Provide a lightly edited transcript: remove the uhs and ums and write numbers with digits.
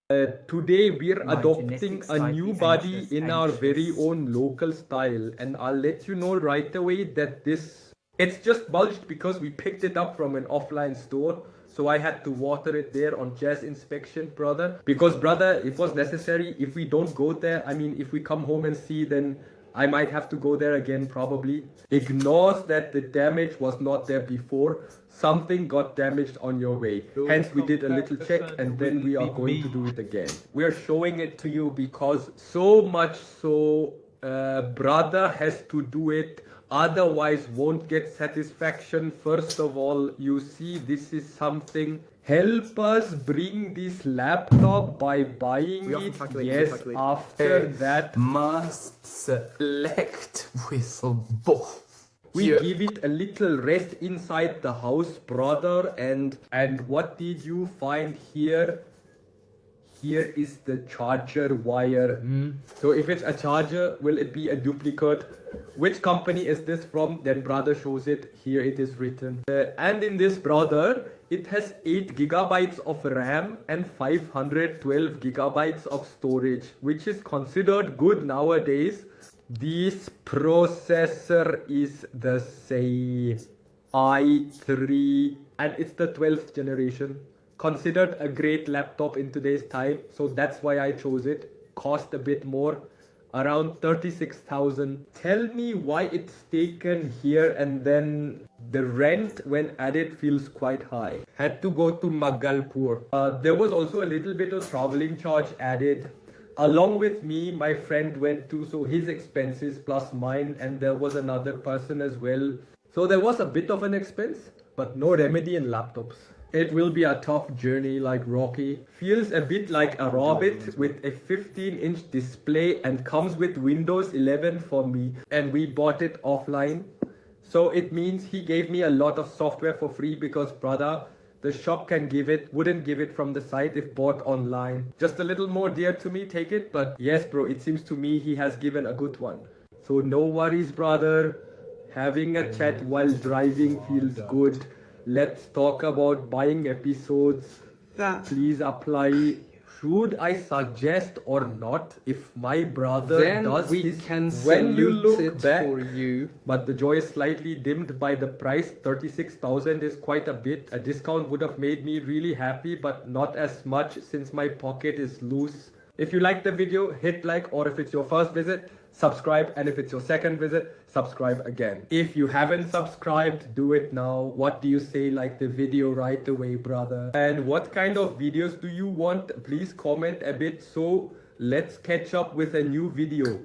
Today we're My adopting genetics a new slightly body anxious, in our very own local style, and I'll let you know right away that it's just bulged because we picked it up from an offline store. So I had to water it there on jazz inspection, brother. Because brother, it was necessary. If we don't go there, I mean, if we come home and see, then I might have to go there again probably. Ignores that the damage was not there before. Something got damaged on your way. Hence we did a little check and then we are going to do it again. We are showing it to you because so much so brother has to do it, otherwise won't get satisfaction. First of all, you see, this is something. Help us bring this laptop by buying it. Yes, after that must select whistle both. we give it a little rest inside the house, brother. And what did you find here? Here is the charger wire. So if it's a charger, will it be a duplicate? Which company is this from? Then brother shows it. Here it is written. And in this, brother, it has 8 gigabytes of RAM and 512 gigabytes of storage, which is considered good nowadays. This processor is the same i3 and it's the 12th generation. Considered a great laptop in today's time, so that's why I chose it. Cost a bit more, around 36,000. Tell me why it's taken here, and then the rent when added feels quite high. Had to go to Magalpur. There was also a little bit of traveling charge added. Along with me, my friend went to, so his expenses plus mine, and there was another person as well. So there was a bit of an expense, but no remedy in laptops. It will be a tough journey like Rocky. Feels a bit like a Rabbit with a 15-inch display and comes with Windows 11 for me. And we bought it offline. So it means he gave me a lot of software for free because, brother, the shop wouldn't give it from the site if bought online. Just a little more dear to me, take it. But yes, bro, it seems to me he has given a good one. So no worries, brother. Having a chat while driving feels good. Let's talk about buying episodes. Please apply. Should I suggest or not? If my brother Then does we this, can when you salute look it back, for you. But the joy is slightly dimmed by the price. 36,000 is quite a bit. A discount would have made me really happy, but not as much since my pocket is loose. If you like the video, hit like, or if it's your first visit, subscribe, and if it's your second visit, subscribe again. If you haven't subscribed, do it now. What do you say? Like the video right away, brother. And what kind of videos do you want? Please comment a bit, so let's catch up with a new video.